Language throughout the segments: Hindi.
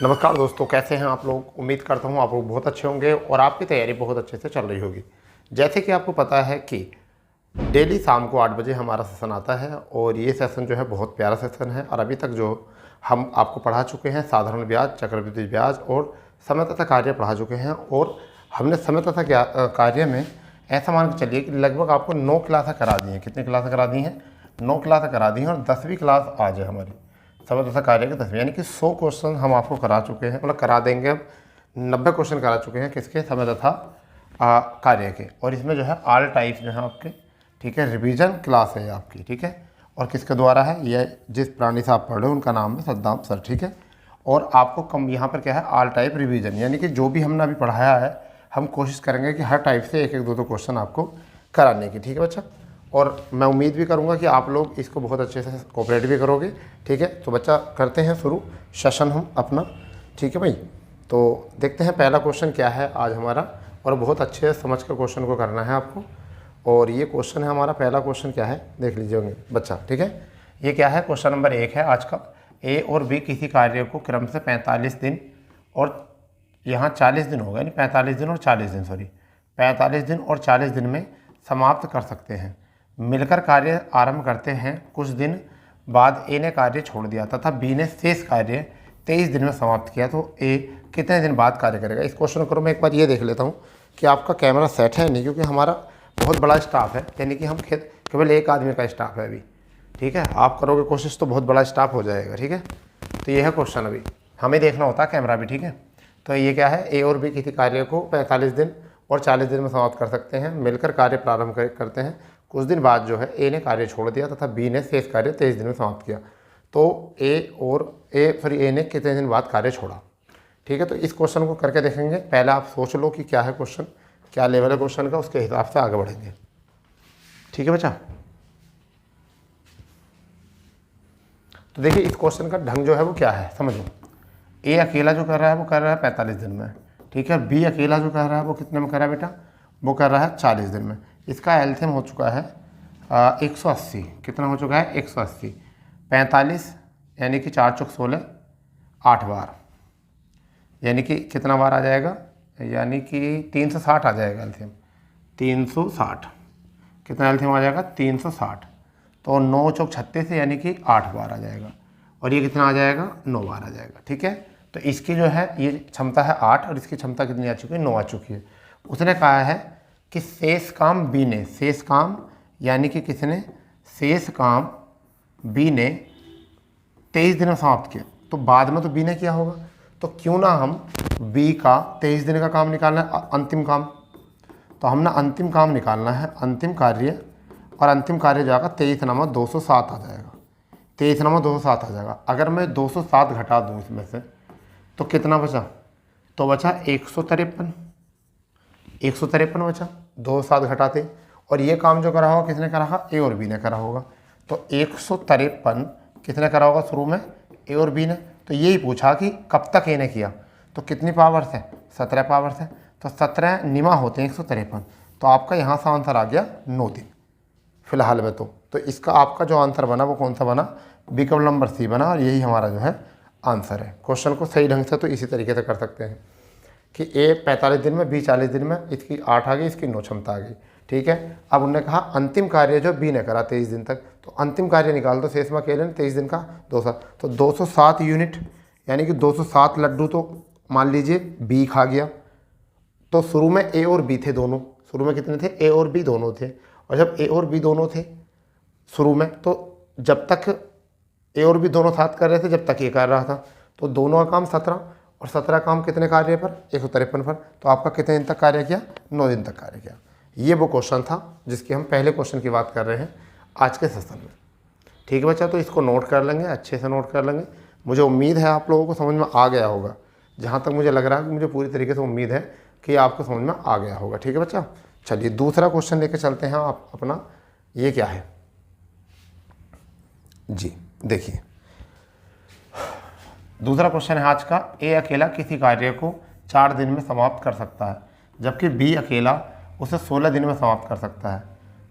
नमस्कार दोस्तों, कैसे हैं आप लोग। उम्मीद करता हूं आप लोग बहुत अच्छे होंगे और आपकी तैयारी बहुत अच्छे से चल रही होगी। जैसे कि आपको पता है कि डेली शाम को 8 बजे हमारा सेशन आता है और ये सेशन जो है बहुत प्यारा सेशन है। और अभी तक जो हम आपको पढ़ा चुके हैं साधारण ब्याज, चक्रवृद्धि ब्याज और समय तथा कार्य पढ़ा चुके हैं। और हमने समय तथा कार्य में ऐसा मान के चलिए कि लगभग आपको 9 क्लासें करा दी हैं। कितनी क्लासें करा दी हैं? 9 क्लासें करा दी हैं और 10वीं क्लास आज है हमारी समय तथा कार्य के 10वीं, यानी कि 100 क्वेश्चन हम आपको करा चुके हैं, मतलब करा देंगे। अब 90 क्वेश्चन करा चुके हैं किसके? समय तथा कार्य के। और इसमें जो है ऑल टाइप्स जो है आपके, ठीक है, रिवीजन क्लास है आपकी, ठीक है। और किसके द्वारा है? ये जिस प्राणी से आप पढ़ रहे हो उनका नाम है सद्दाम सर, ठीक है। और आपको कम यहाँ पर क्या है? ऑल टाइप रिवीजन, यानी कि जो भी हमने अभी पढ़ाया है हम कोशिश करेंगे कि हर टाइप से एक एक दो क्वेश्चन आपको कराने की, ठीक है बच्चा। और मैं उम्मीद भी करूंगा कि आप लोग इसको बहुत अच्छे से कोऑपरेट भी करोगे, ठीक है। तो बच्चा करते हैं शुरू सेशन हम अपना, ठीक है भाई। तो देखते हैं पहला क्वेश्चन क्या है आज हमारा, और बहुत अच्छे से समझ कर क्वेश्चन को करना है आपको। और ये क्वेश्चन है हमारा, पहला क्वेश्चन क्या है देख लीजिए बच्चा, ठीक है। ये क्या है? क्वेश्चन नंबर 1 है आज का। ए और बी किसी कार्य को क्रम से 45 दिन और यहाँ 40 दिन होगा, यानी 45 दिन और 40 दिन, सॉरी 45 दिन और 40 दिन में समाप्त कर सकते हैं। मिलकर कार्य आरंभ करते हैं। कुछ दिन बाद ए ने कार्य छोड़ दिया तथा बी ने शेष कार्य 23 दिन में समाप्त किया, तो ए कितने दिन बाद कार्य करेगा? इस क्वेश्चन को मैं एक बार ये देख लेता हूँ कि आपका कैमरा सेट है नहीं, क्योंकि हमारा बहुत बड़ा स्टाफ है, यानी कि हम केवल एक आदमी का स्टाफ है अभी, ठीक है। आप करोगे कोशिश तो बहुत बड़ा स्टाफ हो जाएगा, ठीक है। तो ये है क्वेश्चन, अभी हमें देखना होता है कैमरा भी, ठीक है। तो ये क्या है? ए और बी किसी कार्य को 45 दिन और 40 दिन में समाप्त कर सकते हैं। मिलकर कार्य प्रारंभ करते हैं। कुछ दिन बाद जो है ए ने कार्य छोड़ दिया तथा बी ने शेष कार्य 23 दिन में समाप्त किया, तो ए ने कितने दिन बाद कार्य छोड़ा, ठीक है। तो इस क्वेश्चन को करके देखेंगे। पहले आप सोच लो कि क्या है क्वेश्चन, क्या लेवल है क्वेश्चन का, उसके हिसाब से आगे बढ़ेंगे, ठीक है बच्चा। तो देखिए इस क्वेश्चन का ढंग जो है वो क्या है समझो। ए अकेला जो कर रहा है वो कर रहा है 45 दिन में, ठीक है। बी अकेला जो कर रहा है वो कितने में कर रहा है बेटा? वो कर रहा है 40 दिन में। इसका एलसीएम हो चुका है 180। कितना हो चुका है? 180। 45 यानी कि 4 चौक 16, 8 बार, यानी कि कितना बार आ जाएगा? यानी कि 360 आ जाएगा एलसीएम, 360। कितना एलसीएम आ जाएगा? 360। तो 9 चौक 36 यानी कि 8 बार आ जाएगा। और ये कितना आ जाएगा? 9 बार आ जाएगा, ठीक है। तो इसकी जो है ये क्षमता है 8 और इसकी क्षमता कितनी आ चुकी है? 9 आ चुकी है। उसने कहा है कि शेष काम बी ने, शेष काम यानी कि किसने? शेष काम बी ने 23 दिन में समाप्त किया, तो बाद में तो बी ने किया होगा, तो क्यों ना हम बी का 23 दिन का काम निकालना है, अंतिम काम। तो हमने अंतिम काम निकालना है, अंतिम कार्य, और अंतिम कार्य जाएगा 23 नामा 207 आ जाएगा, 23 नामा 207 आ जाएगा। अगर मैं 207 घटा दूँ इसमें से तो कितना बचा? तो बचा 153, 153 बचा, 207 घटाते। और ये काम जो करा होगा किसने करा होगा? ए और बी ने करा होगा। तो 153 किसने करा होगा शुरू में? ए और बी ने। तो यही पूछा कि कब तक ए ने किया, तो कितनी पावर से? 17 पावर से। तो 17 निमा होते हैं 153, तो आपका यहाँ से आंसर आ गया 9 दिन फिलहाल में। तो इसका आपका जो आंसर बना वो कौन सा बना? विकल्प नंबर सी बना, और यही हमारा जो है आंसर है। क्वेश्चन को सही ढंग से तो इसी तरीके से कर सकते हैं कि ए 45 दिन में, बी 40 दिन में, इसकी 8 आ गई, इसकी 9 क्षमता आ गई, ठीक है। अब उन्होंने कहा अंतिम कार्य जो बी ने करा 23 दिन तक, तो अंतिम कार्य निकाल दो। शेष में अकेले 23 दिन का 207, तो 207 यूनिट यानी कि 207 लड्डू तो मान लीजिए बी खा गया। तो शुरू में ए और बी थे दोनों, शुरू में कितने थे? ए और बी दोनों थे। और जब ए और बी दोनों थे शुरू में, तो जब तक ए और बी दोनों साथ कर रहे थे जब तक ये कर रहा था, तो दोनों का काम 17 और 17 काम कितने कार्य पर? 153 पर। तो आपका कितने दिन तक कार्य किया? 9 दिन तक कार्य किया। ये वो क्वेश्चन था जिसकी हम पहले क्वेश्चन की बात कर रहे हैं आज के सेशन में, ठीक है बच्चा। तो इसको नोट कर लेंगे, अच्छे से नोट कर लेंगे। मुझे उम्मीद है आप लोगों को समझ में आ गया होगा, जहाँ तक मुझे लग रहा है कि मुझे पूरी तरीके से उम्मीद है कि आपको समझ में आ गया होगा, ठीक है बच्चा। चलिए दूसरा क्वेश्चन लेके चलते हैं आप अपना। ये क्या है जी? देखिए दूसरा क्वेश्चन है आज का। ए अकेला किसी कार्य को 4 दिन में समाप्त कर सकता है, जबकि बी अकेला उसे 16 दिन में समाप्त कर सकता है।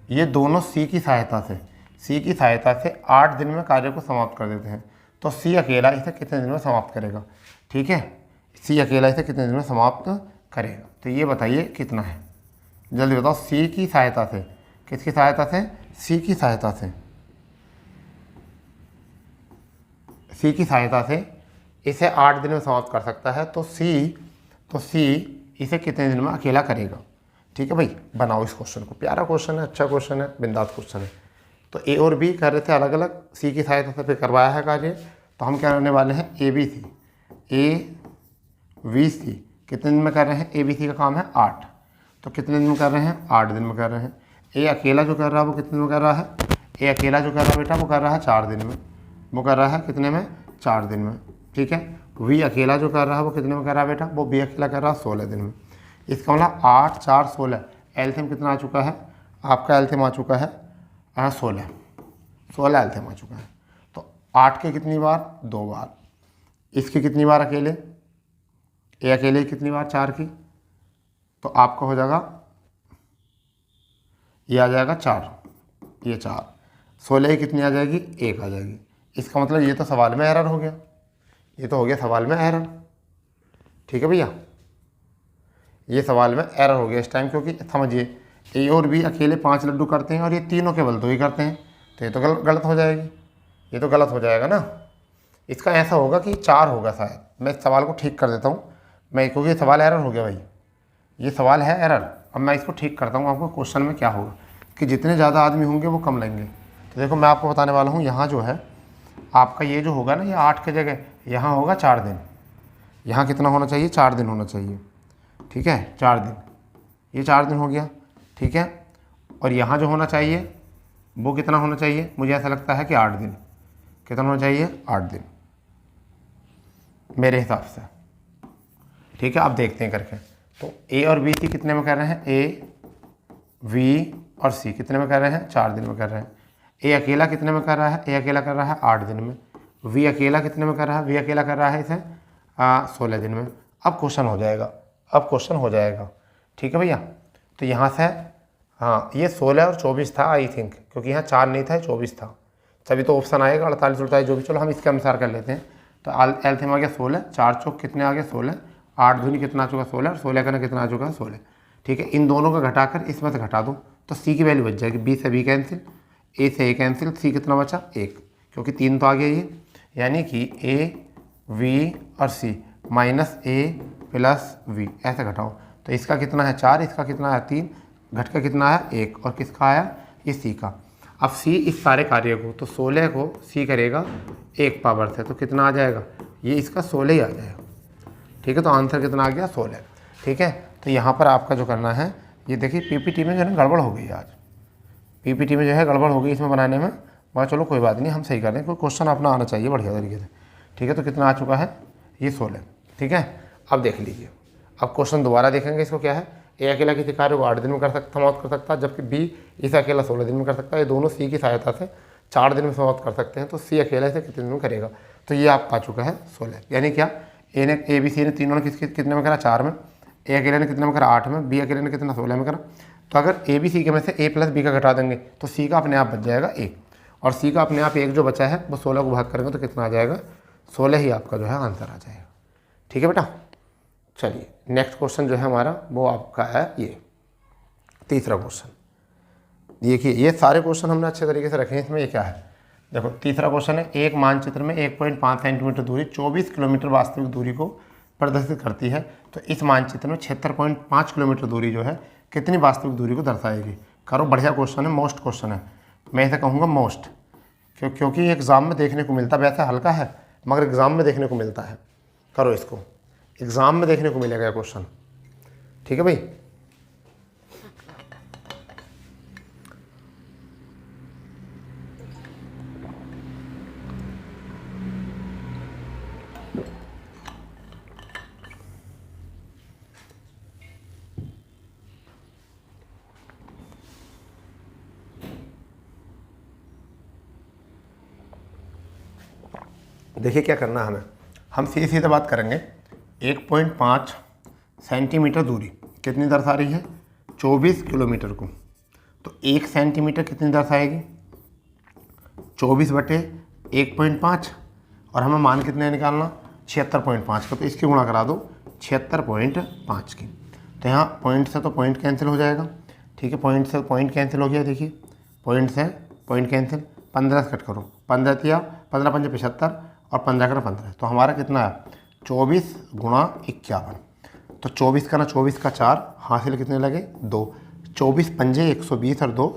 ये दोनों सी की सहायता से 8 दिन में कार्य को समाप्त कर देते हैं। तो सी अकेला इसे कितने दिन में समाप्त करेगा। ठीक है, सी अकेला इसे कितने दिन में समाप्त करेगा। तो ये बताइए कितना है, जल्दी बताओ। सी की सहायता से, किसकी सहायता से, सी की सहायता से, सी की सहायता से इसे 8 दिन में समाप्त कर सकता है। तो सी इसे कितने दिन में अकेला करेगा। ठीक है भाई, बनाओ इस क्वेश्चन को। प्यारा क्वेश्चन है, अच्छा क्वेश्चन है, बिंदास क्वेश्चन है। तो ए और बी कर रहे थे अलग अलग, सी की सहायता से फिर करवाया है कार्य। तो हम क्या करने वाले हैं, ए बी सी कितने दिन में कर रहे हैं। ए बी सी का काम है 8, तो कितने दिन में कर रहे हैं, 8 दिन में कर रहे हैं। ए अकेला जो कर रहा है वो कितने दिन में कर रहा है, ए अकेला जो कर रहा है बेटा वो कर रहा है 4 दिन में, वो कर रहा है कितने में, 4 दिन में। ठीक है, वी अकेला जो कर रहा है वो कितने में कर रहा है बेटा, वो बी अकेला कर रहा है 16 दिन में। इसका मतलब 8 4 16, एल्सियम कितना आ चुका है आपका, एल्सियम आ चुका है 16 एल्सियम आ चुका है। तो 8 के कितनी बार, 2 बार, इसकी कितनी बार अकेले, ए अकेले कितनी बार, 4 की। तो आपका हो जाएगा, ये आ जाएगा 4, ये 4, 16 की कितनी आ जाएगी, 1 आ जाएगी। इसका मतलब ये तो सवाल में एरर हो गया, ये तो हो गया सवाल में एरर। ठीक है भैया, ये सवाल में एरर हो गया इस टाइम, क्योंकि समझिए ए और बी अकेले 5 लड्डू करते हैं और ये तीनों केवल 2 ही करते हैं, तो ये तो गलत हो जाएगी, ये तो गलत हो जाएगा ना। इसका ऐसा होगा कि 4 होगा शायद। मैं इस सवाल को ठीक कर देता हूँ मैं, क्योंकि ये सवाल एरर हो गया भाई, ये सवाल है एरर। अब मैं इसको ठीक करता हूँ। आपको क्वेश्चन में क्या होगा कि जितने ज़्यादा आदमी होंगे वो कम लेंगे। तो देखो मैं आपको बताने वाला हूँ, यहाँ जो है आपका ये जो होगा ना, ये 8 की जगह यहाँ होगा 4 दिन। यहाँ कितना होना चाहिए, 4 दिन होना चाहिए। ठीक है, 4 दिन, ये 4 दिन हो गया। ठीक है, और यहाँ जो होना चाहिए वो कितना होना चाहिए, मुझे ऐसा लगता है कि 8 दिन। कितना होना चाहिए, 8 दिन मेरे हिसाब से। ठीक है, अब देखते हैं करके। तो ए और बी सी कितने में कर रहे हैं, ए वी और सी कितने में कर रहे हैं, 4 दिन में कर रहे हैं। ए अकेला कितने में कर रहा है, ए अकेला कर रहा है 8 दिन में। वी अकेला कितने में कर रहा है, वी अकेला कर रहा है इसे 16 दिन में। अब क्वेश्चन हो जाएगा, अब क्वेश्चन हो जाएगा। ठीक है भैया, तो यहाँ से हाँ ये 16 और 24 था आई थिंक, क्योंकि यहाँ 4 नहीं था, 24 था, तभी तो ऑप्शन आएगा 48 48 जो भी। चलो हम इसके अनुसार कर लेते हैं। तो एल्सियम आ गया 16, 4 चौक कितने आ गए 16, 8 दूनी कितना आ चुका 16, और 16 का कितना आ चुका 16। ठीक है, इन दोनों को घटाकर इसमें से घटा दो तो सी की वैल्यू बच जाएगी। बी से बी कैंसिल, ए से ए कैंसिल, सी कितना बचा 1, क्योंकि 3 तो आ गया ये। यानी कि ए वी और सी माइनस ए प्लस वी, ऐसे घटाओ तो इसका कितना है 4, इसका कितना है 3, घट का कितना है 1, और किसका आया ये सी का। अब सी इस सारे कार्य को, तो 16 को सी करेगा 1 पावर से, तो कितना आ जाएगा, ये इसका 16 ही आ जाएगा। ठीक है, तो आंसर कितना आ गया 16। ठीक है, तो यहाँ पर आपका जो करना है, ये देखिए पीपीटी में जो है ना गड़बड़ हो गई आज, पीपीटी में जो है गड़बड़ हो गई इसमें बनाने में, मगर चलो कोई बात नहीं, हम सही कर रहे हैं। कोई क्वेश्चन अपना आना चाहिए बढ़िया तरीके से। ठीक है, तो कितना आ चुका है ये 16। ठीक है, अब देख लीजिए, अब क्वेश्चन दोबारा देखेंगे। इसको क्या है, ए अकेला किसी कार्य को 8 दिन में कर सकता, समाप्त कर सकता है, जबकि बी इसे अकेला 16 दिन में कर सकता है। ये दोनों सी की सहायता से 4 दिन में समाप्त कर सकते हैं। तो सी अकेला इसे कितने दिन में करेगा, तो ये आपका आ चुका है 16। यानी क्या, ए बी सी ने तीनों ने कितने में करा 4 में, ए अकेले ने कितने में करा 8 में, बी अकेले ने कितना 16 में करा। तो अगर ए बी सी के में से ए प्लस बी का घटा देंगे तो सी का अपने आप बच जाएगा 1, और सी का अपने आप 1 जो बचा है वो 16 को भाग करेंगे तो कितना आ जाएगा 16 ही आपका जो है आंसर आ जाएगा। ठीक है बेटा, चलिए नेक्स्ट क्वेश्चन जो है हमारा वो आपका है ये तीसरा क्वेश्चन। देखिए ये सारे क्वेश्चन हमने अच्छे तरीके से रखे हैं। इसमें ये क्या है, देखो तीसरा क्वेश्चन है, एक मानचित्र में 1.5 सेंटीमीटर दूरी 24 किलोमीटर वास्तविक दूरी को प्रदर्शित करती है। तो इस मानचित्र में 76.5 किलोमीटर दूरी जो है कितनी वास्तविक दूरी को दर्शाएगी। करो, बढ़िया क्वेश्चन है, मोस्ट क्वेश्चन है, मैं इसे कहूँगा मोस्ट, क्योंकि एग्ज़ाम में देखने को मिलता है। वैसे हल्का है मगर एग्ज़ाम में देखने को मिलता है। करो, इसको एग्ज़ाम में देखने को मिलेगा क्वेश्चन। ठीक है भाई, देखिए क्या करना है हमें, हम सीधे सीधे बात करेंगे। 1.5 सेंटीमीटर दूरी कितनी दर्शा रही है, 24 किलोमीटर को। तो 1 सेंटीमीटर कितनी दर्शाएगी, 24 बटे 1.5, और हमें मान कितने निकालना 76.5 का, तो इसकी गुणा करा दो 76.5 की। तो यहाँ पॉइंट से तो पॉइंट कैंसिल हो जाएगा, ठीक है, पॉइंट से पॉइंट कैंसिल हो गया, देखिए पॉइंट से पॉइंट कैंसिल, 15 से कट करो, 15 तिया 15 पंजे 75 और 15 का 15, तो हमारा कितना है 24 गुणा 51। तो 24 का ना 24 का 4 हासिल कितने लगे 2, 24 पंजे 120 और 2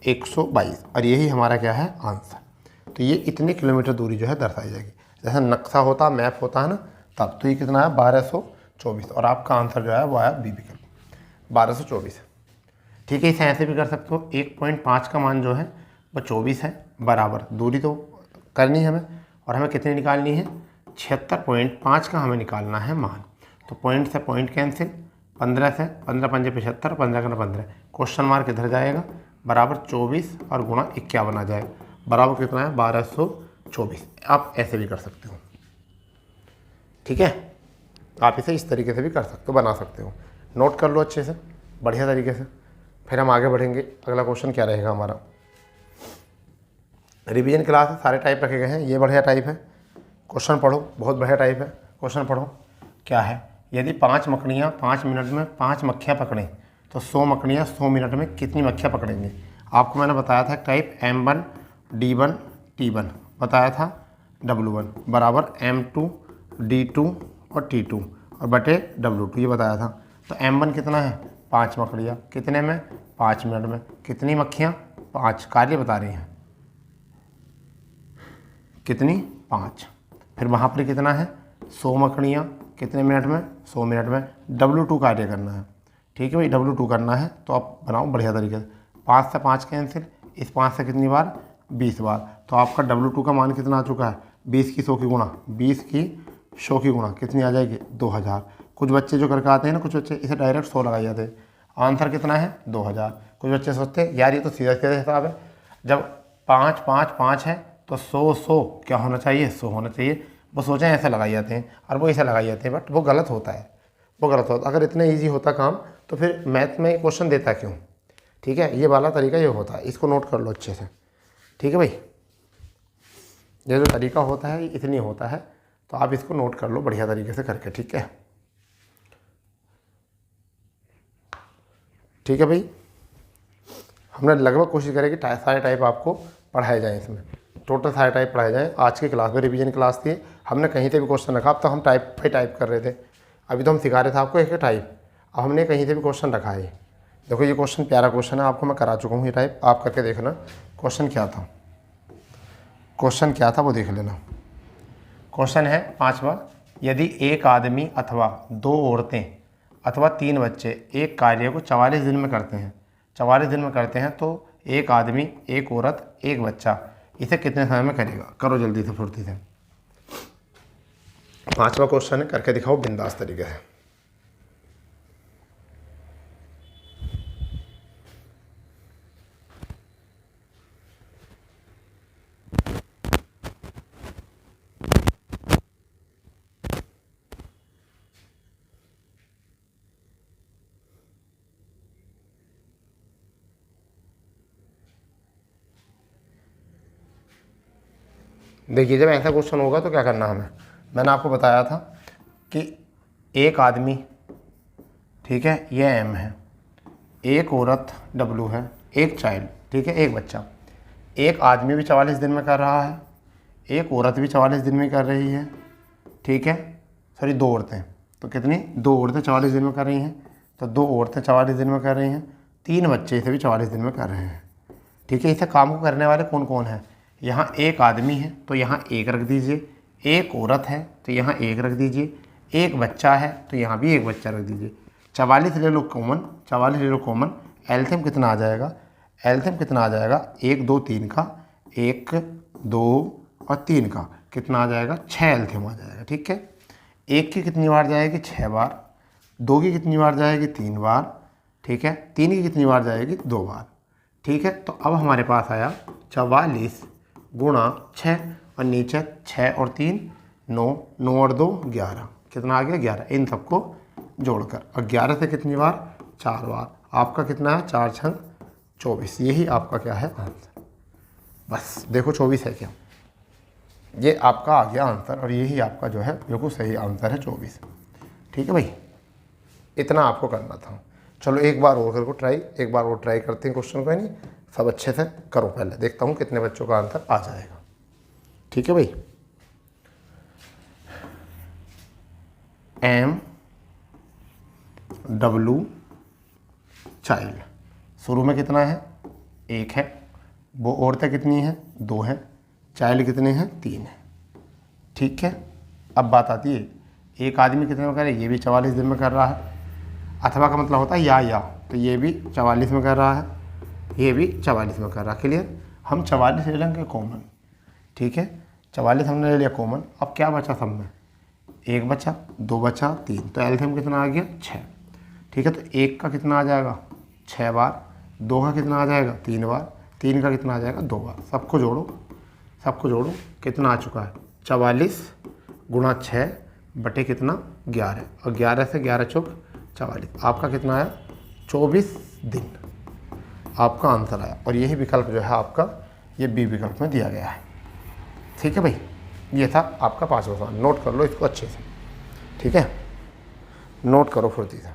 122, और यही हमारा क्या है आंसर। तो ये इतने किलोमीटर दूरी जो है दर्शाई जाएगी, जैसे नक्शा होता मैप होता है ना तब। तो ये कितना है 1224, और आपका आंसर जो है वो आया बी विकल्प 1224। ठीक है, इसे ऐसे भी कर सकते हो, 1.5 का मान जो है वो 24 है, बराबर दूरी तो करनी है हमें, और हमें कितनी निकालनी है 76.5 का हमें निकालना है मान। तो पॉइंट से पॉइंट कैंसिल, 15 से 15 पंजे 75, 15 का 15, क्वेश्चन मार्क इधर जाएगा, बराबर 24 और गुणा 51 आ जाए, बराबर कितना है 1224। आप ऐसे भी कर सकते हो, ठीक है, आप इसे इस तरीके से भी कर सकते हो, बना सकते हो। नोट कर लो अच्छे से बढ़िया तरीके से, फिर हम आगे बढ़ेंगे। अगला क्वेश्चन क्या रहेगा हमारा, रिवीजन क्लास है, सारे टाइप रखे गए हैं, ये बढ़िया टाइप है, क्वेश्चन पढ़ो, बहुत बढ़िया टाइप है, क्वेश्चन पढ़ो। क्या है, यदि 5 मकड़ियाँ 5 मिनट में 5 मक्खियाँ पकड़ें तो 100 मकड़ियाँ 100 मिनट में कितनी मक्खियाँ पकड़ेंगे। आपको मैंने बताया था टाइप M1 D1 T1 बताया था, W1 बराबर M2 D2 और T2 और बटे W2 ये बताया था। तो M1 कितना है 5 मकड़ियाँ, कितने में 5 मिनट में, कितनी मक्खियाँ 5, कार्य बता रही हैं कितनी 5, फिर वहाँ पर कितना है 100 मकड़ियाँ कितने मिनट में 100 मिनट में, W2 कार्य करना है, ठीक है भाई W2 करना है। तो आप बनाओ बढ़िया तरीके से, 5 से 5 कैंसिल, इस 5 से कितनी बार 20 बार, तो आपका W2 का मान कितना आ चुका है 20 की 100 की गुणा, 20 की 100 की गुणा कितनी आ जाएगी 2000। कुछ बच्चे जो करके आते हैं ना, कुछ बच्चे इसे डायरेक्ट 100 लगाई जाते हैं, आंसर कितना है 2000। कुछ बच्चे सोचते हैं यार ये तो सीधा सीधा हिसाब है, जब 5 5 5 है तो 100 क्या होना चाहिए 100 होना चाहिए, वो सोचें ऐसे लगाई जाते हैं और वो ऐसे लगाई जाते हैं, बट वो गलत होता है, वो गलत होता। अगर इतना ईजी होता काम तो फिर मैथ में क्वेश्चन देता क्यों, ठीक है, ये वाला तरीका ये होता है, इसको नोट कर लो अच्छे से, ठीक है भाई, ये जो तरीका होता है इतनी होता है, तो आप इसको नोट कर लो बढ़िया तरीके से करके, ठीक है, ठीक है भाई। हमने लगभग कोशिश करें कि सारे टाइप आपको पढ़ाए जाएँ, इसमें टोटल सारे टाइप पढ़ाए जाएँ। आज की क्लास में रिवीजन क्लास थी, हमने कहीं से भी क्वेश्चन रखा, अब तो हम टाइप बाई टाइप कर रहे थे, अभी तो हम सिखा रहे थे आपको एक टाइप, अब हमने कहीं से भी क्वेश्चन रखा है। देखो ये क्वेश्चन प्यारा क्वेश्चन है, आपको मैं करा चुका हूँ ये टाइप, आप करके देखना क्वेश्चन क्या था, क्वेश्चन क्या था वो देख लेना। क्वेश्चन है 5वां, यदि एक आदमी अथवा 2 औरतें अथवा 3 बच्चे एक कार्य को 44 दिन में करते हैं, 44 दिन में करते हैं, तो एक आदमी एक औरत एक बच्चा इसे कितने समय में करेगा। करो जल्दी से फुर्ती से, 5वां क्वेश्चन है, करके दिखाओ बिंदास तरीके से। देखिए जब ऐसा क्वेश्चन होगा तो क्या करना हमें, मैंने आपको बताया था कि एक आदमी, ठीक है, ये M है, एक औरत W है, एक चाइल्ड, ठीक है, एक बच्चा। एक आदमी भी 44 दिन में कर रहा है, एक औरत भी 44 दिन में कर रही है, ठीक है, सॉरी 2 औरतें, तो कितनी 2 औरतें 44 दिन में कर रही हैं, तो 2 औरतें 44 दिन में कर रही हैं, 3 बच्चे इसे भी 44 दिन में कर रहे हैं, ठीक है। इसे काम को करने वाले कौन कौन हैं, यहाँ एक आदमी है तो यहाँ 1 रख दीजिए, एक औरत है तो यहाँ 1 रख दीजिए, एक बच्चा है तो यहाँ भी 1 बच्चा रख दीजिए। 44 ले लो कॉमन, 44 ले लो कॉमन, एलसीएम कितना आ जाएगा, एलसीएम कितना आ जाएगा 1 2 3 का, 1 2 और 3 का कितना आ जाएगा 6 एलसीएम आ जाएगा, ठीक है। 1 की कितनी बार जाएगी 6 बार, 2 की कितनी बार जाएगी 3 बार, ठीक है, 3 की कितनी बार जाएगी 2 बार, ठीक है। तो अब हमारे पास आया 44 गुणा 6 और नीचे 6 और 3 9, 9 और 2 11, कितना आ गया 11, इन सबको जोड़कर, और 11 से कितनी बार 4 बार, आपका कितना है 4 छंग 24, यही आपका क्या है आंसर। बस देखो 24 है क्या, ये आपका आ गया आंसर और यही आपका जो है बिल्कुल सही आंसर है 24। ठीक है भाई, इतना आपको करना था। चलो एक बार और करके ट्राई, एक बार और ट्राई करते हैं क्वेश्चन को, नहीं सब अच्छे से करो, पहले देखता हूँ कितने बच्चों का आंसर आ जाएगा। ठीक है भाई, एम डब्लू चाइल्ड, शुरू में कितना है 1 है, वो औरतें कितनी हैं 2 हैं, चाइल्ड कितने हैं 3 हैं। ठीक है, अब बात आती है एक आदमी कितने में कर रहा है, ये भी 44 दिन में कर रहा है, अथवा का मतलब होता है या, तो ये भी 44 में कर रहा है, ये भी 44 में कर रहा है। क्लियर, हम 44 ले लेंगे कॉमन। ठीक है, 44 हमने ले लिया कॉमन। अब क्या बचा सब में, 1 बचा, 2 बचा, 3, तो एलसीएम कितना आ गया 6। ठीक है, तो 1 का कितना आ जाएगा 6 बार, 2 का कितना आ जाएगा 3 बार, 3 का कितना आ जाएगा 2 बार। सबको जोड़ो कितना आ चुका है 44 गुणा 6 बटे कितना 11, और 11 से 11 चौक 44, आपका कितना आया 24 दिन आपका आंसर आया। और यही विकल्प जो है आपका ये बी विकल्प में दिया गया है। ठीक है भाई, ये था आपका 5वां सवाल, नोट कर लो इसको अच्छे से। ठीक है, नोट करो फुर्ती से।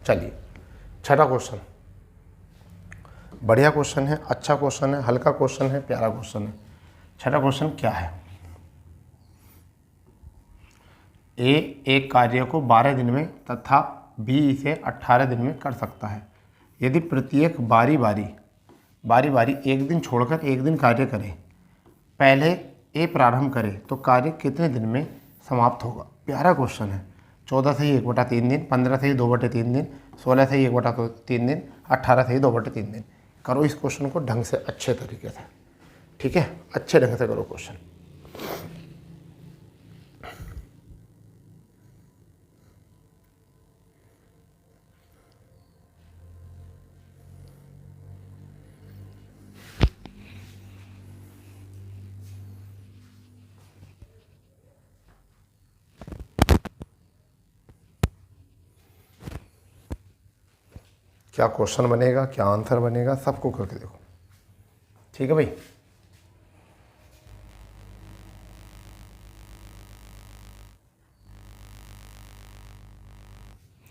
चलिए, छठा क्वेश्चन, बढ़िया क्वेश्चन है, अच्छा क्वेश्चन है, हल्का क्वेश्चन है, प्यारा क्वेश्चन है। छठा क्वेश्चन क्या है, ए एक कार्य को 12 दिन में तथा बी इसे 18 दिन में कर सकता है। यदि प्रत्येक बारी बारी एक दिन छोड़कर एक दिन कार्य करे, पहले ए प्रारंभ करे तो कार्य कितने दिन में समाप्त होगा। प्यारा क्वेश्चन है। 14 से ही 1/3 दिन, 15 से ही 2/3 दिन, 16 से ही 1/3 दिन, 18 से ही 2/3 दिन। करो इस क्वेश्चन को ढंग से, अच्छे तरीके से। ठीक है, अच्छे ढंग से करो क्वेश्चन। क्या क्वेश्चन बनेगा, क्या आंसर बनेगा, सबको करके देखो। ठीक है भाई,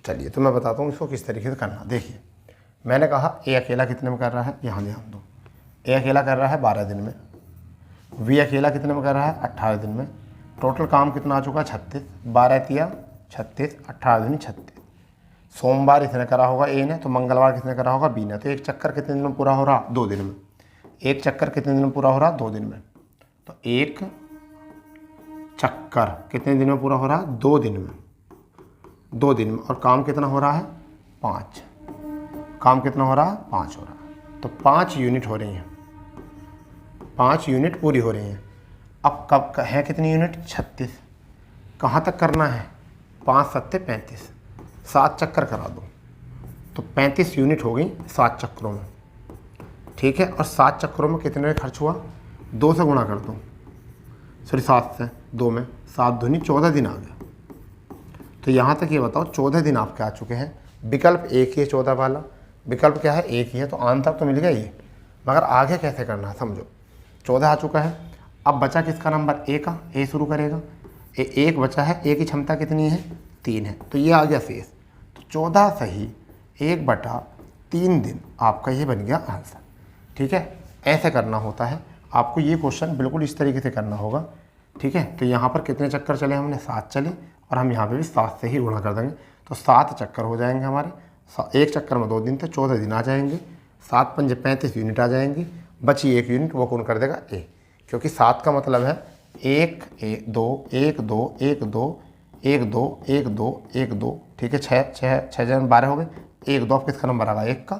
चलिए तो मैं बताता हूँ इसको किस तरीके से करना। देखिए, मैंने कहा ए अकेला कितने में कर रहा है, यहाँ ध्यान दो। ए अकेला कर रहा है 12 दिन में, बी अकेला कितने में कर रहा है 18 दिन में। टोटल काम कितना आ चुका है 36, 12 तिया 36, 18 दिन 36। सोमवार इसने करा होगा ए ने, तो मंगलवार किसने करा होगा बी ने। तो एक चक्कर कितने दिन में पूरा हो रहा 2 दिन में। एक चक्कर कितने दिन में पूरा हो रहा 2 दिन में। तो एक चक्कर कितने दिन में पूरा हो रहा 2 दिन में, 2 दिन में। और काम कितना हो रहा है 5, काम कितना हो रहा है 5 हो रहा है। तो 5 यूनिट हो रही हैं, 5 यूनिट पूरी हो रही हैं। अब कब है कितनी यूनिट 36, कहाँ तक करना है 5 7 35, 7 चक्कर करा दो तो 35 यूनिट हो गई 7 चक्करों में। ठीक है, और 7 चक्करों में कितने खर्च हुआ 2 से गुणा कर दो, सॉरी 7 से 2 में 7 दूनी 14 दिन आ गया। तो यहाँ तक ये बताओ 14 दिन आपके आ चुके हैं। विकल्प एक ही है 14 वाला, विकल्प क्या है एक ही है, तो आंसर तो मिल गया ये, मगर आगे कैसे करना है समझो। 14 आ चुका है, अब बचा किसका नंबर ए का, ए शुरू करेगा। एक बचा है, ए की क्षमता कितनी है 3 है, तो ये आ गया शेष। तो 14 सही 1/3 दिन आपका ये बन गया आंसर। ठीक है, ऐसे करना होता है आपको ये क्वेश्चन, बिल्कुल इस तरीके से करना होगा। ठीक है, तो यहाँ पर कितने चक्कर चले हमने 7 चले, और हम यहाँ पे भी 7 से ही गुणा कर देंगे, तो 7 चक्कर हो जाएंगे हमारे। एक चक्कर में 2 दिन थे, 14 दिन आ जाएंगे। 7 पंजे 35 यूनिट आ जाएंगी। बची 1 यूनिट, वो कौन कर देगा ए, क्योंकि 7 का मतलब है 1 1 2 1 2 1 2 1 2 1 2 1 2। ठीक है, 6 जन 12 हो गए, 1 2 किसका नंबर आ गया 1 का।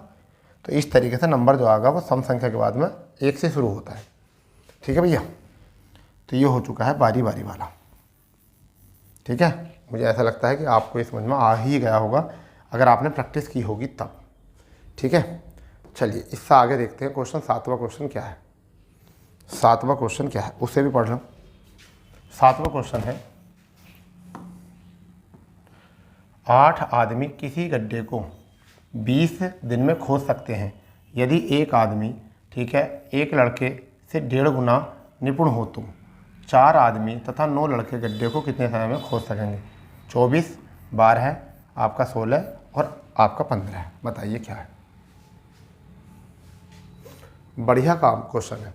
तो इस तरीके से नंबर जो आएगा वो सम संख्या के बाद में 1 से शुरू होता है। ठीक है भैया, तो ये हो चुका है बारी बारी वाला। ठीक है, मुझे ऐसा लगता है कि आपको इस समझ में आ ही गया होगा अगर आपने प्रैक्टिस की होगी तब। ठीक है, चलिए इससे आगे देखते हैं क्वेश्चन। 7वां क्वेश्चन क्या है, 7वां क्वेश्चन क्या है उससे भी पढ़ लो। 7वां क्वेश्चन है 8 आदमी किसी गड्ढे को 20 दिन में खोज सकते हैं यदि एक आदमी, ठीक है, एक लड़के से 1.5 गुना निपुण हो तो 4 आदमी तथा 9 लड़के गड्ढे को कितने समय में खोद सकेंगे। 24 बार है आपका, 16 और आपका 15 है। बताइए क्या है। बढ़िया काम क्वेश्चन है।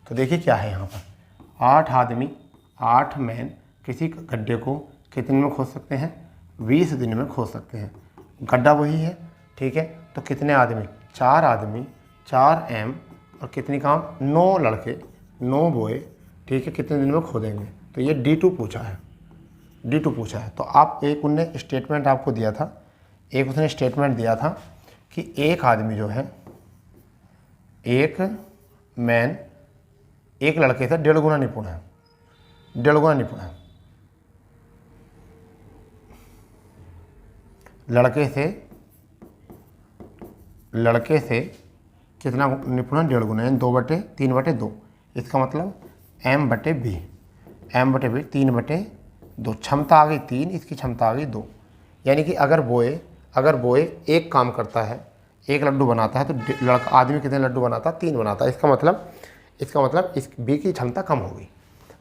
तो देखिए क्या है यहाँ पर, 8 आदमी 8 मैन किसी गड्ढे को कितने में खोद सकते हैं, 20 दिन में खोद सकते हैं। गड्ढा वही है, ठीक है। तो कितने आदमी, 4 आदमी 4 एम और कितनी काम, 9 लड़के 9 बोए, ठीक है, कितने दिन में खोदेंगे। तो ये D2 पूछा है, D2 पूछा है। तो आप एक उनने स्टेटमेंट आपको दिया था, एक उसने स्टेटमेंट दिया था कि एक आदमी जो है, एक मैन एक लड़के से 1.5 गुना निपुण है, 1.5 गुना निपुण है। लड़के से कितना निपुण है, 1.5 गुना, यानी 2/3/2। इसका मतलब m/b, 3/2। क्षमता आ गई 3, इसकी क्षमता आ गई 2। यानी कि अगर बोए एक काम करता है, एक लड्डू बनाता है, तो लड़का आदमी कितने लड्डू बनाता है, 3 बनाता है। इसका मतलब इस बी की क्षमता कम होगी।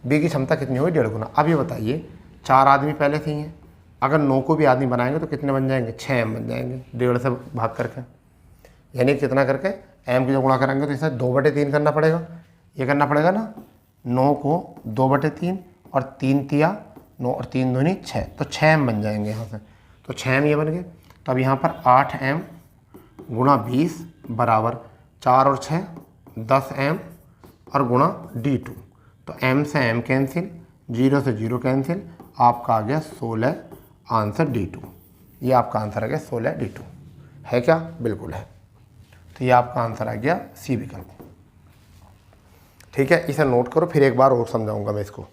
बी की क्षमता कितनी होगी, 1.5 गुना। अब ये बताइए, 4 आदमी पहले से ही हैं, अगर 9 को भी आदमी बनाएंगे तो कितने बन जाएंगे, 6 एम बन जाएंगे 1.5 से भाग करके। यानी कितना करके, एम की जो गुणा करेंगे तो इसे 2/3 करना पड़ेगा। ये करना पड़ेगा ना, 9 को 2/3 और 3 तिया 9 और 3 दूनी 6, तो 6 एम बन जाएंगे यहाँ से। तो 6 एम ये बन गए। तो अब यहाँ पर 8 एम गुणा 20 बराबर 4 और 6 10 एम और गुणा D2। तो m से m कैंसिल, 0 से 0 कैंसिल, आपका आ गया 16, आंसर D2। ये आपका आंसर आ गया 16 D2 है क्या, बिल्कुल है। तो ये आपका आंसर आ गया सी विकल्प। ठीक है, इसे नोट करो, फिर एक बार और समझाऊंगा मैं इसको।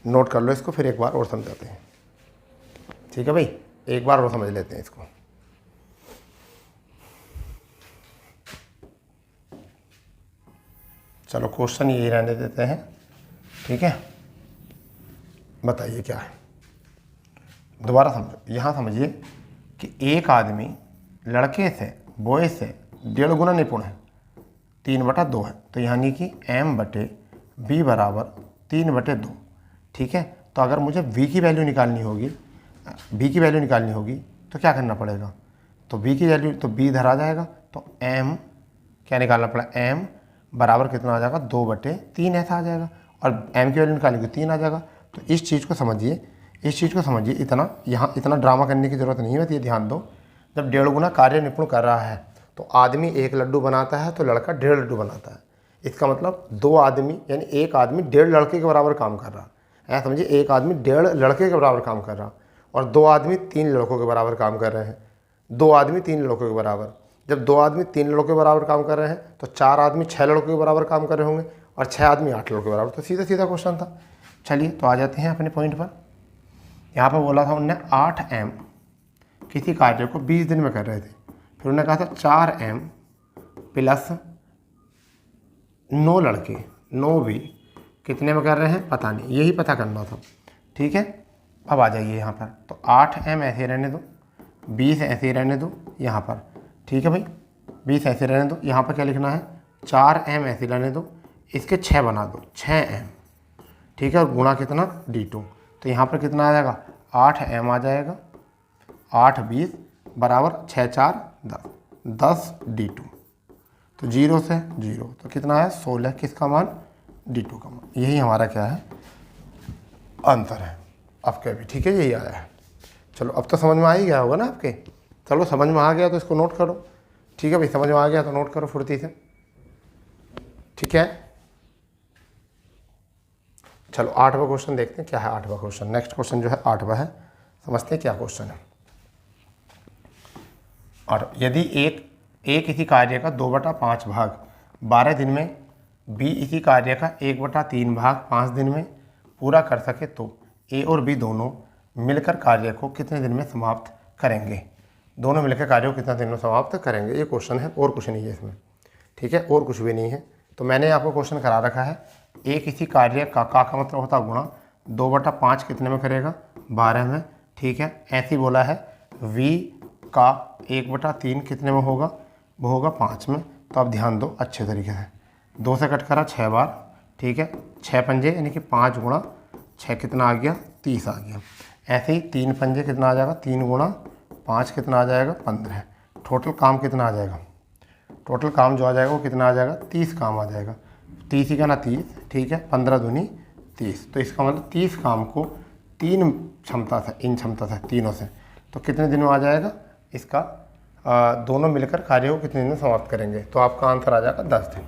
नोट कर लो इसको, फिर एक बार और समझाते हैं। ठीक है भाई, एक बार और समझ लेते हैं इसको। चलो क्वेश्चन यही रहने देते हैं, ठीक है। बताइए क्या है, दोबारा समझो। यहाँ समझिए कि एक आदमी लड़के से, बॉय से 1.5 गुना निपुण है, 3/2 है। तो यानी कि m/b बराबर 3/2। ठीक है। तो अगर मुझे v की वैल्यू निकालनी होगी तो क्या करना पड़ेगा, तो v की वैल्यू, तो b इधर आ जाएगा, तो m क्या निकालना पड़ेगा, m बराबर कितना आ जाएगा, 2/3 ऐसा आ जाएगा, और m की वैल्यू निकालेंगे 3 आ जाएगा। तो इस चीज़ को समझिए, इतना यहाँ इतना ड्रामा करने की ज़रूरत नहीं है। ये ध्यान दो, जब 1.5 गुना कार्य निपुण कर रहा है तो आदमी 1 लड्डू बनाता है तो लड़का 1.5 लड्डू बनाता है। इसका मतलब 2 आदमी, यानी एक आदमी 1.5 लड़के के बराबर काम कर रहा है। ऐसा समझिए, एक आदमी 1.5 लड़के के बराबर काम कर रहा, और 2 आदमी 3 लड़कों के बराबर काम कर रहे हैं। 2 आदमी 3 लड़कों के बराबर, जब 2 आदमी 3 लड़कों के बराबर काम कर रहे हैं तो 4 आदमी 6 लड़कों के बराबर काम कर रहे होंगे, और 6 आदमी 8 लड़कों के बराबर। तो सीधा सीधा क्वेश्चन था। चलिए तो आ जाते हैं अपने पॉइंट पर। यहाँ पर बोला था उनने 8 एम किसी कार्य को 20 दिन में कर रहे थे। फिर उन्होंने कहा था 4 एम प्लस 9 लड़के 9 भी कितने में कर रहे हैं, पता नहीं, यही पता करना था। ठीक है, अब आ जाइए यहाँ पर। तो 8 एम ऐसे रहने दो, 20 ऐसे रहने दो यहाँ पर। ठीक है भाई, 20 ऐसे रहने दो। यहाँ पर क्या लिखना है, 4 एम ऐसे रहने दो, इसके 6 बना दो, 6 एम। ठीक है, और गुणा कितना, D2। तो यहाँ पर कितना आ जाएगा, 8 एम आ जाएगा, 8 20 बराबर 6 4 10, 10 D2। तो 0 से 0, तो कितना है 16, किसका मान, D2 का मान। यही हमारा क्या है, आंसर है आपका भी। ठीक है, यही आया है। चलो अब तो समझ में आ ही गया होगा ना आपके। चलो समझ में आ गया तो इसको नोट करो। ठीक है भाई, समझ में आ गया तो नोट करो फुर्ती से। ठीक है, चलो 8वां क्वेश्चन देखते हैं क्या है। 8वां क्वेश्चन, नेक्स्ट क्वेश्चन जो है 8वां है, समझते हैं क्या क्वेश्चन है। और यदि एक इसी कार्य का 2/5 भाग 12 दिन में, बी इसी कार्य का 1/3 भाग 5 दिन में पूरा कर सके तो ए और बी दोनों मिलकर कार्य को कितने दिन में समाप्त करेंगे। दोनों मिलकर कार्य को कितने दिन में समाप्त करेंगे, ये क्वेश्चन है, और कुछ नहीं है इसमें। ठीक है, और कुछ भी नहीं है। तो मैंने आपको क्वेश्चन करा रखा है, एक इसी कार्य का मतलब होता है गुणा, 2/5 कितने में करेगा, 12 में। ठीक है, ऐसे ही बोला है v का 1/3 कितने में होगा, वो होगा 5 में। तो आप ध्यान दो अच्छे तरीके से, 2 से कट करा 6 बार, ठीक है, 6 पंजे यानी कि 5 गुणा 6 कितना आ गया, 30 आ गया। ऐसे ही 3 पंजे कितना आ जाएगा, 3 गुणा 5 कितना आ जाएगा, 15। टोटल काम कितना आ जाएगा, टोटल काम जो आ जाएगा वो कितना आ जाएगा, 30 काम आ जाएगा। 30 ही का ना 30, ठीक है, 15 दूनी 30। तो इसका मतलब 30 काम को 3 क्षमता से, इन क्षमता से, तीनों से, तो कितने दिन में आ जाएगा इसका, दोनों मिलकर कार्य को कितने दिन में समाप्त करेंगे। तो आपका आंसर आ जाएगा 10 दिन।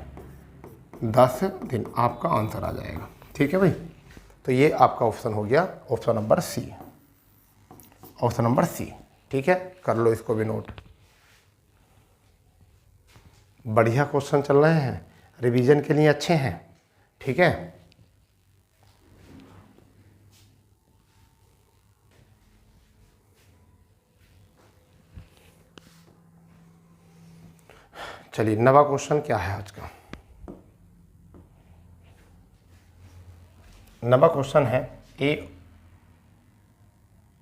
10 दिन आपका आंसर आ जाएगा। ठीक है भाई, तो ये आपका ऑप्शन हो गया, option number C, option number C. ठीक है, कर लो इसको भी नोट। बढ़िया क्वेश्चन चल रहे हैं, रिवीजन के लिए अच्छे हैं। ठीक है, चलिए नवा क्वेश्चन क्या है आज का। नवा क्वेश्चन है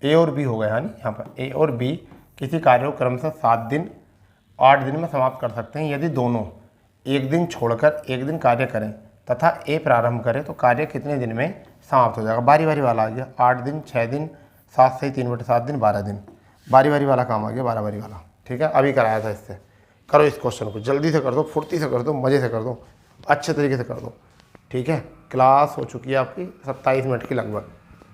ए और बी हो गया, यानी यहाँ पर ए और बी किसी कार्य को क्रम से 7 दिन 8 दिन में समाप्त कर सकते हैं यदि दोनों एक दिन छोड़कर एक दिन कार्य करें तथा ए प्रारंभ करे तो कार्य कितने दिन में समाप्त हो जाएगा। बारी बारी वाला आ गया, 8 दिन 6 दिन 7 से 3/7 दिन 12 दिन, बारी बारी वाला काम आ गया, 12 बारी वाला। ठीक है, अभी कराया था इससे। करो इस क्वेश्चन को, जल्दी से कर दो, फुर्ती से कर दो, मज़े से कर दो, अच्छे तरीके से कर दो। ठीक है, क्लास हो चुकी है आपकी 27 मिनट की, लगभग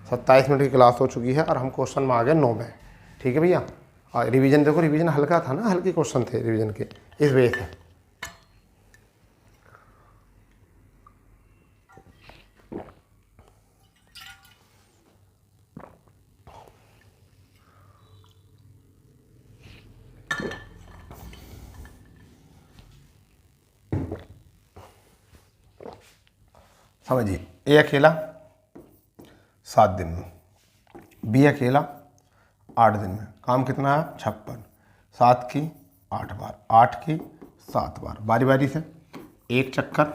27 मिनट की क्लास हो चुकी है और हम क्वेश्चन में आ गए 9 में। ठीक है भैया, और रिवीजन देखो, रिवीजन हल्का था ना, हल्के क्वेश्चन थे रिवीजन के, इस वजह से। समझिए, ए अकेला 7 दिन में, बी अकेला 8 दिन में, काम कितना है 56, 7 की 8 बार, 8 की 7 बार, बारी बारी से। एक चक्कर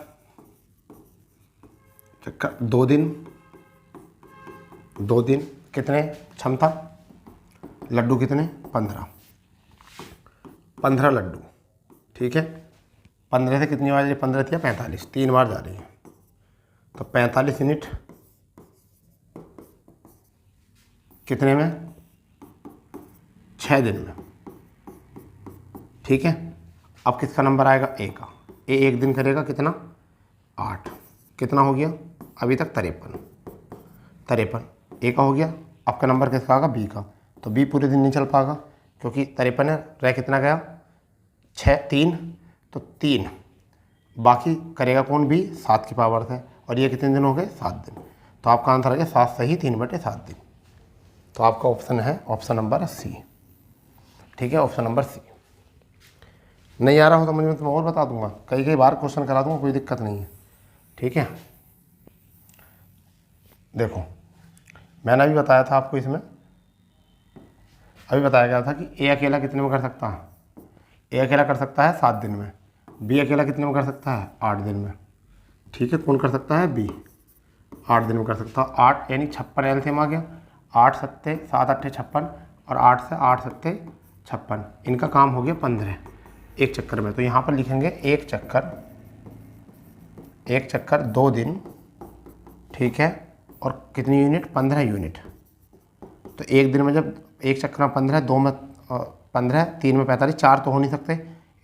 2 दिन, 2 दिन कितने क्षमता, लड्डू कितने 15 लड्डू। ठीक है, 15 से कितनी बार जा रही है, 15 या 45, 3 बार जा रही है, तो 45 यूनिट कितने में, 6 दिन में। ठीक है, अब किसका नंबर आएगा, ए का। ए एक दिन करेगा कितना, 8, कितना हो गया अभी तक 53, ए का हो गया। आपका नंबर किसका आएगा, बी का। तो बी पूरे दिन नहीं चल पाएगा क्योंकि 53 है, रह कितना गया 6, 3, तो 3 बाकी करेगा कौन, बी 7 की पावर से, और ये कितने दिन हो गए 7 दिन। तो आपका आंसर आ गया 7 सही 3/7 दिन। तो आपका ऑप्शन है ऑप्शन नंबर सी। ठीक है, ऑप्शन नंबर सी। नहीं आ रहा हो तो मुझे, मैं और बता दूंगा, कई बार क्वेश्चन करा दूंगा, कोई दिक्कत नहीं है। ठीक है, देखो मैंने अभी बताया था आपको, इसमें अभी बताया गया था कि ए अकेला कितने में कर सकता है, ए अकेला कर सकता है 7 दिन में, बी अकेला कितने में कर सकता है 8 दिन में। ठीक है, कौन कर सकता है, बी 8 दिन में कर सकता है। 8 यानी 56 एलसीएम आ गया, 8 सत्ते 7 8 56, और 8 से 8 सत्ते 56, इनका काम हो गया 15 एक चक्कर में। तो यहाँ पर लिखेंगे एक चक्कर 2 दिन। ठीक है, और कितनी यूनिट, 15 यूनिट। तो एक दिन में जब एक चक्कर में 15, 2 में 15, 3 में 45, 4 तो हो नहीं सकते,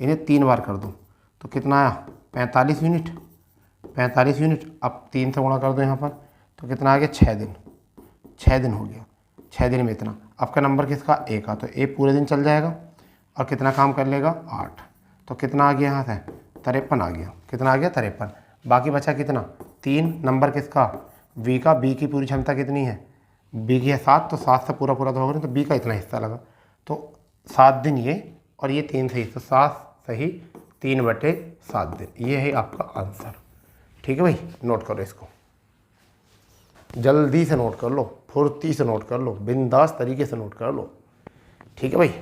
इन्हें 3 बार कर दो तो कितना आया 45 यूनिट, 45 यूनिट। अब 3 से गुणा कर दो यहाँ पर, तो कितना आ गया 6 दिन, 6 दिन हो गया, 6 दिन में इतना। आपका नंबर किसका, ए का। तो ए पूरे दिन चल जाएगा और कितना काम कर लेगा 8, तो कितना आ गया यहाँ से 53 आ गया, कितना आ गया 53। बाकी बचा कितना 3, नंबर किसका, बी का। बी की पूरी क्षमता कितनी है, बी की है 7, तो 7 से पूरा तो होगा नहीं, तो बी का इतना हिस्सा लगा, तो 7 दिन ये, और ये 3 सही, तो 7 सही 3/7 दिन, ये है आपका आंसर। ठीक है भाई, नोट करो इसको, जल्दी से नोट कर लो, फुर्ती से नोट कर लो, बिंदास तरीके से नोट कर लो। ठीक है भाई,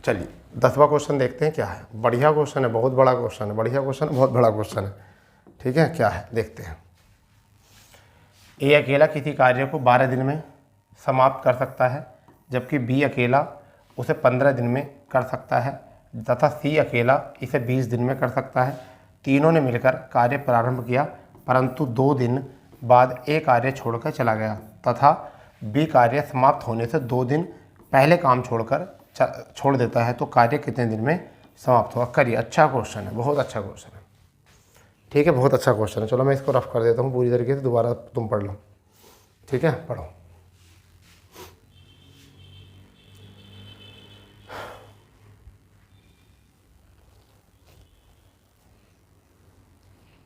चलिए 10वां क्वेश्चन देखते हैं क्या है। बढ़िया क्वेश्चन है, बहुत बड़ा क्वेश्चन है, बढ़िया क्वेश्चन है, बहुत बड़ा क्वेश्चन है। ठीक है, क्या है देखते हैं। ए अकेला किसी कार्य को 12 दिन में समाप्त कर सकता है जबकि बी अकेला उसे 15 दिन में कर सकता है तथा सी अकेला इसे 20 दिन में कर सकता है। तीनों ने मिलकर कार्य प्रारंभ किया, परंतु 2 दिन बाद ए कार्य छोड़कर चला गया तथा बी कार्य समाप्त होने से 2 दिन पहले काम छोड़ देता है, तो कार्य कितने दिन में समाप्त हुआ? करिए। अच्छा क्वेश्चन है, बहुत अच्छा क्वेश्चन है। ठीक है, बहुत अच्छा क्वेश्चन है। चलो मैं इसको रफ कर देता हूँ पूरी तरीके से, दोबारा तुम पढ़ लो। ठीक है, पढ़ो।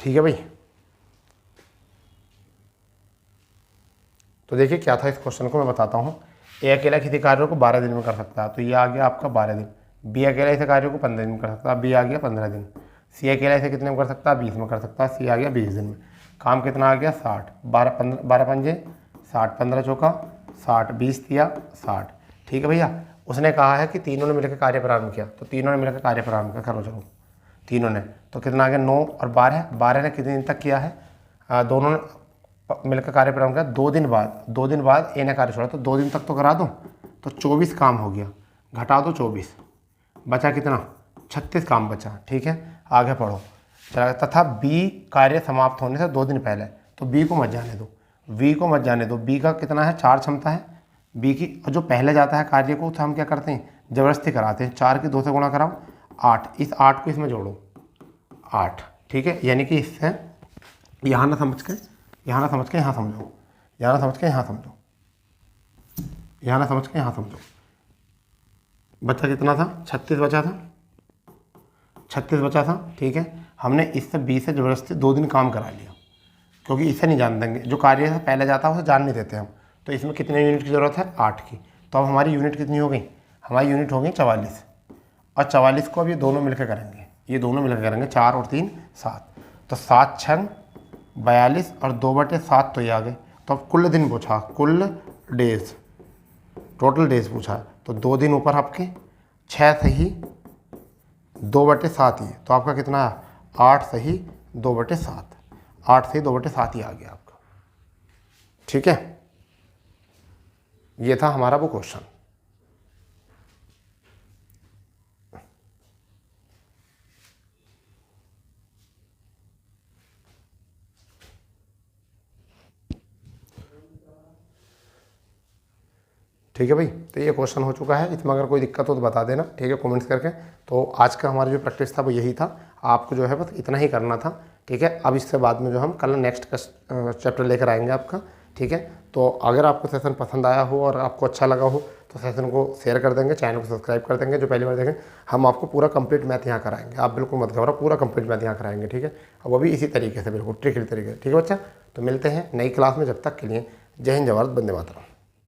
ठीक है भाई, तो देखिए क्या था इस क्वेश्चन को मैं बताता हूँ। ए अकेला किसी कार्य को 12 दिन में कर सकता है, तो ये आ गया आपका 12 दिन। बी अकेला इसे कार्य को 15 दिन में कर सकता है, बी आ गया 15 दिन। सी अकेला इसे कितने में कर सकता है? 20 में कर सकता है, सी आ गया 20 दिन में। काम कितना आ गया? 60। 12 पंजे 60, 15 चौका 60, 20 दिया 60। ठीक है भैया, उसने कहा है कि तीनों ने मिलकर कार्य प्रारंभ किया, तो तीनों ने मिलकर कार्य प्रारंभ किया, करो चलो तीनों ने, तो कितना आ गया? 9 और 12 ने कितने दिन तक किया है? दोनों ने मिलकर कार्य प्रारंभ किया 2 दिन बाद। 2 दिन बाद ए ने कार्य छोड़ा, तो 2 दिन तक तो करा दो, तो 24 काम हो गया, घटा दो 24, बचा कितना? 36 काम बचा। ठीक है, आगे पढ़ो। चला तथा बी कार्य समाप्त होने से 2 दिन पहले, तो बी को मत जाने दो, वी को मत जाने दो। बी का कितना है? 4 क्षमता है बी की, और जो पहले जाता है कार्य को तो हम क्या करते हैं? ज़बरदस्ती कराते हैं। 4 की 2 से गुणा कराओ 8, इस 8 को इसमें जोड़ो 8। ठीक है, यानी कि इससे यहाँ ना समझ के यहाँ ना समझ के यहाँ समझो, यहाँ ना समझ के यहाँ समझो, यहाँ ना समझ के यहाँ समझो। बचा कितना था? 36 बचा था, 36 बचा था। ठीक है, हमने इससे 20 से ज़बरदस्ती 2 दिन काम करा लिया, क्योंकि इसे नहीं जान देंगे। जो कार्य से पहले जाता है उसे जान नहीं देते हम। तो इसमें कितने यूनिट की ज़रूरत है? 8 की। तो अब हमारी यूनिट कितनी हो गई? हमारी यूनिट हो गई 44, और 44 को अब ये दोनों मिलकर करेंगे, ये दोनों मिलकर करेंगे। 4 और 3 7, तो 7 6 42 और 2/7 तो ये आ गए। तो अब कुल दिन पूछा, कुल डेज, टोटल डेज पूछा, तो 2 दिन ऊपर आपके 6 सही 2/7 ही, तो आपका कितना है? 8 सही 2/7, 8 सही 2/7 ही आ गया आपका। ठीक है, ये था हमारा वो क्वेश्चन। ठीक है भाई, तो ये क्वेश्चन हो चुका है। इसमें अगर कोई दिक्कत हो तो बता देना। ठीक है, कमेंट्स करके। तो आज का हमारा जो प्रैक्टिस था वो यही था, आपको जो है बस इतना ही करना था। ठीक है, अब इससे बाद में जो हम कल नेक्स्ट का चैप्टर लेकर आएंगे आपका। ठीक है, तो अगर आपको सेशन पसंद आया हो और आपको अच्छा लगा हो तो सेशन को शेयर कर देंगे, चैनल को सब्सक्राइब कर देंगे। जो पहली बार देखें, हम आपको पूरा कंप्लीट मैथ यहाँ कराएंगे, आप बिल्कुल मत घबराओ, पूरा कंप्लीट मैथ यहाँ कराएंगे। ठीक है, और वो भी इसी तरीके से, बिल्कुल ट्रिकली तरीके से। ठीक है बच्चा, तो मिलते हैं नई क्लास में, जब तक के लिए जय हिंद, जय भारत, वंदे मातरम।